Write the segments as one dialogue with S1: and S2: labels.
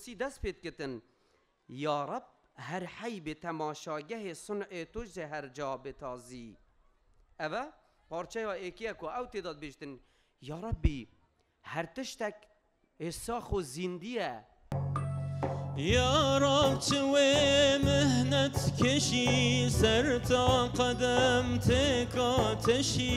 S1: دست پید کتن یا رب هر حی به تماشاگه صنع تو هر جا بتازی اوه پارچه ها ایکیه که او تیداد بیشتن یا ربی هر تشتک احساخ و زندیه
S2: یا رب چوی مهنت کشی سر تا قدم تکاتشی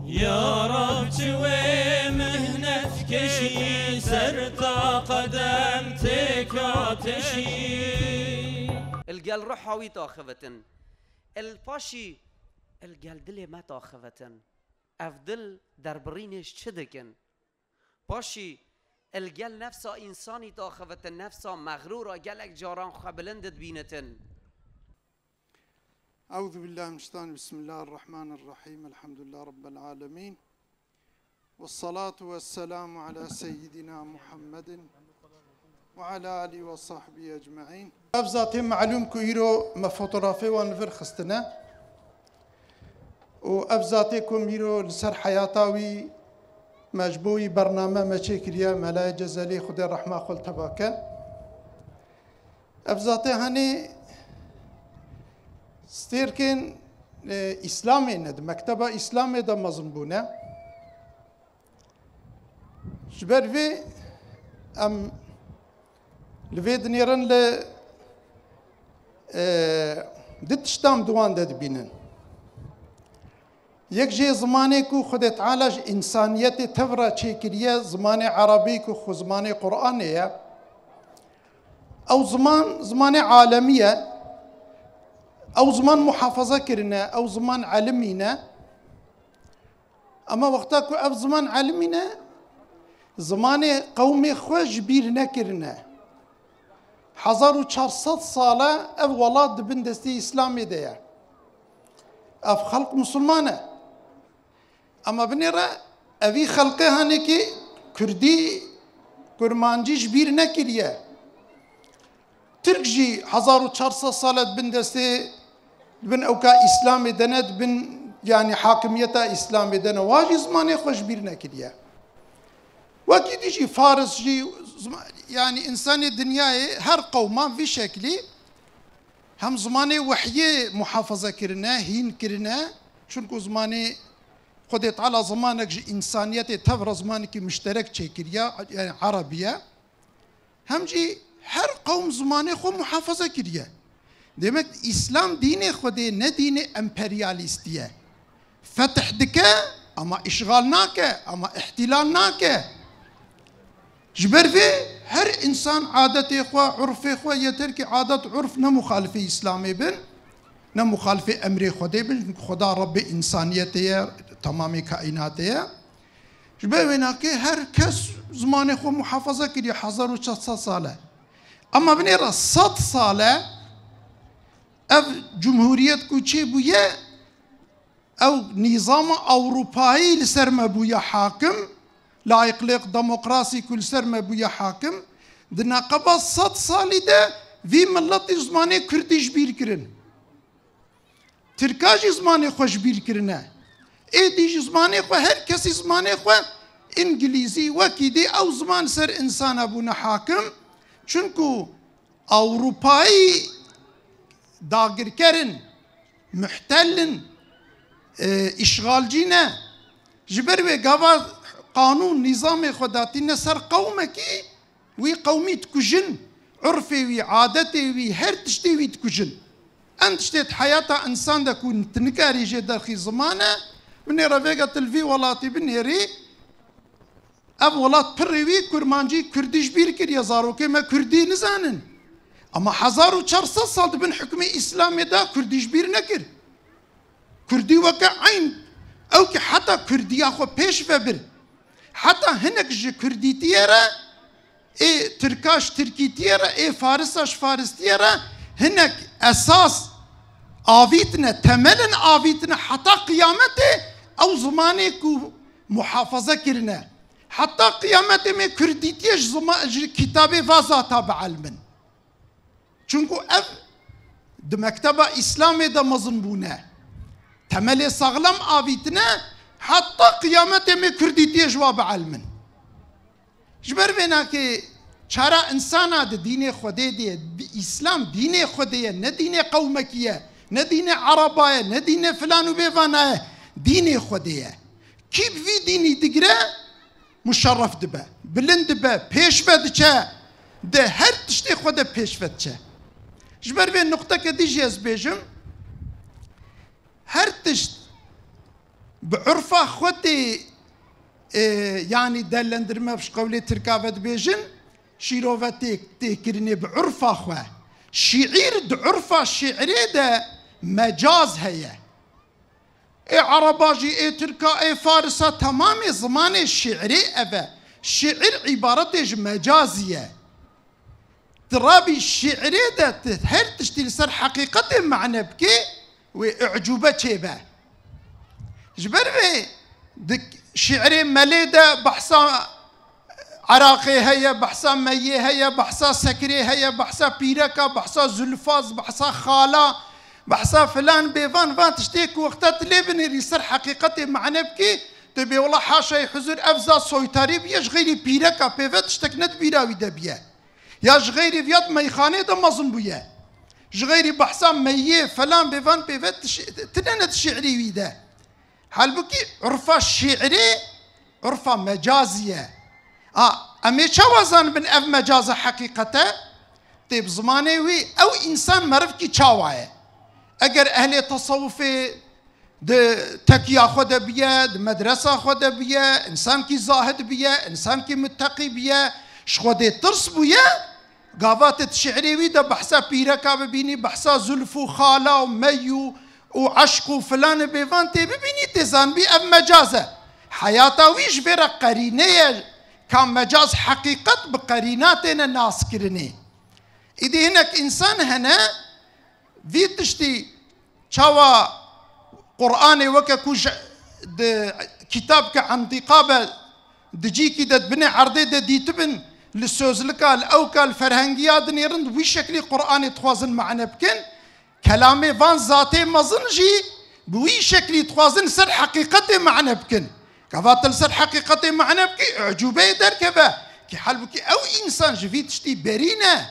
S2: یا رب چوی مهنت کشی سر تا قدم تکاتشی
S1: القل روح هاوي تاخفتن الباشي القل دلي ما تاخفتن افدل دربرينش چدكن باشي القل نفسا انساني تاخفتن نفسا مغرورا قلك جاران خبلندت بينتن.
S3: أعوذ بالله من الشيطان بسم الله الرحمن الرحيم الحمد لله رب العالمين والصلاة والسلام على سيدنا محمد وعلى آله وصحبه أجمعين. أفزاتي معلوم كيرو ما فوتوغرافي وانفر خستنا وأفزاتي كميرو لسر حياتاوي مجبوي برنامج مشاكريا ملاي جزالي خدي الرحمة خل تباكا أفزاتي هني ستيركن إسلامي ند مكتبة إسلامي دا مزنبونة جبر في أم لفيد نيرن ل دتشتام دوان داد بينن يك جي زماني كو خد تعالج إنسانية تفرا تشيكريا زماني عربي كو خو زماني قرآنية أو زماني عالمية أو زمان محافظة كرنا أو زمان علمينا أما وقتا كو أو زمان علمينا زماني قومي خوش بيرنا كرنا 1400 سالة أو ولاد بندستي إسلامي ديا أف خلق مسلمانة أما بنيرا أبي خلقها نكي كردي كرمانجيش بيرنا كريا تركجي 1400 سالة بندستي بن أوكا إسلامي دنت بن يعني حاكميتها إسلامي دنا واجي زماني خوش بيرنا كريا وأكيد يجي فارس جي يعني إنسان الدنيا هر قوما في شكلي هم زماني وحيي محافظة كرنا هين كرنا شنكو زماني خدت على زمانك إنسانية تفر زمانك مشترك تشكريا يعني عربية هم جي هر قوم زماني خو محافظة كريا demek İslam dini خودی نه دین امپریالیستیه فتح دکه اما اشغال ناکه اما احتلال ناکه جبر في هر انسان عادته خو عرفه خو يترك عادات عرف نه مخالف اسلامي بن نه مخالف امر خودی بن خدا رب انسانیته تمام کائناته جبر وناکه هر کس زمان خو محافظه کردی 1400 ساله اما بنيرا 100 ساله اف جمهوريت كوچي بويا او نظام اوروبائي لسر بويا حاكم لا يقلق ديمقراطي كل سر بويا حاكم دنا قبل 100 سالي ده في ملت زماني كرديش بير كرن تركاج زماني خوش بير كرنا اي دي زماني خو هر كسي زماني خو انجليزي وكيدي او زمان سر انسان ابونا حاكم چونكو اوروبائي داغر كرن محتلن اشغالجينا جبر وقاوا قانون نظام خداتي نسر قومك وي قومي تكجن عرفي وي عادتي وي هر تشتي وي تكجن انت شتيت حياة انسان دا كون تنكاري جي داخل زمانه من رفيقة الفي ولاتي بنيري اف ولات بريوي كرمانجي كرديش بير كريا زاروكي ما كردي نزانن اما 1400 سال بن حكمي اسلامي دا كرديش بير نكر كردي وكا عين او كي حتى كردي اخو بيش فبر حتى هناك جي كردي تيرا اي تركاش تركي تيرا اي فارساش فارس تيرا هناك اساس آويتنا تملن آويتنا حتى قيامته او زماني كو محافظة كرنا حتى قيامته من كردي تيش زمان كتابي فازا تابع علمن چونكو اف د مكتبه اسلامي دا مزنبونه تملي سغلم آويتنا حتى قيامته من كردي تيش واب علمن جبر بنا که چرا انسانا ده دین خوده دیه اسلام دین خوده نه دین قومکیه نه دین عربایه نه دین فلان و بیوانه دین خوده کی بی دینی دگره مشرف دبه بلند دبه پیش بد چه ده هر تشتی خوده پیش بد چه جبر به نقطه که دیجی از بیجم هر تشت بعرفه خودی يعني دلندر ما فيش قولي تركافة بيجن شيروفاتيك تكرني بعرفة خواه شعير بعرفة الشعري ده مجاز هي عرباجي تركا فارسة تمام زمان الشعري أبا شعر عبارته مجازية ترابي الشعري ده هر تشتري سر حقيقة معنى بكي وإعجوبة شيبه جبر بي دك شعري مليدة بحصا عراقي هيا بحصا مي هيا بحصا سكري هيا بحصا بيركا بحصا زلفاز بحصا خالا بحصا فلان بيفان فان تشتيك وقتات ليبن يصير حقيقتي معنى بكي تبي والله حاشا يحزر افزا سويتاري بياش غيري بيركا بيفات تشتكنت بيراوي دبيا ياش غيري فيات ميخاني ده مظن بيا جغيري بحصا مي فلان بيفان بيفات تننت شعري ويدا حالبكي عرفة الشعري عرفة مجازية أمي شوازان بن أف مجازة حقيقته طيب زماني وي أو إنسان مرفكي شاواية أجر أهل تصوفي تكيا خود بيا مدرسة خود بيا إنسان كي زاهد بيا إنسان كي متقي بيا شخودي ترس بيا قافات الشعري وي ده بحسا بيركا ببيني بحسا زلفو خالا وميو وعشق وفلان بيفانتي ببيني تزان بي أب مجازة حياته ويش بيرا قرينية كان مجاز حقيقة بقريناتنا ناس كرني إذا هناك إنسان هنا في تشتي شاوا قرآني وككوش كتابك عن دقابة دجيكي دد بني عرضي دي تبن للسوزلكا الأوكا الفرهنجيات نيرند ويش شكلي قرآني تخوازن معنا بكن كلامي فان ذاتي مظنجي بوي شكلي توازن سر حقيقتي معنا بكن كفات سر حقيقتي معنا بكي اعجوبه دركبه كي حال بكي او انسان جفي تشتي برينه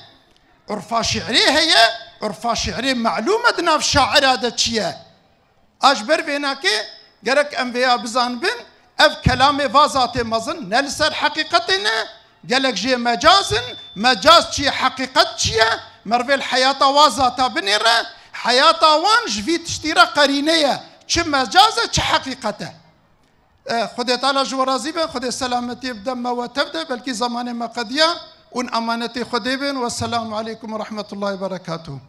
S3: عرفا شعري هي عرفا شعري معلومه دنا في شاعر هذا تشيا اجبر بيناكي جرك انبياء بزان بن اف كلامي فازاتي مظن نل سر حقيقتنا قالك جي مجاز شي حقيقه شيا مرفي الحياه وازاتا بنيره حياة وان جفي تشتيرا قرينية چه مجازة چه حقيقته خدي تعالى جو رازيبه خدي سلامتي بدم وتبدأ بلكي زمان ما قديا ون أمانتي خدي بن والسلام عليكم ورحمة الله وبركاته.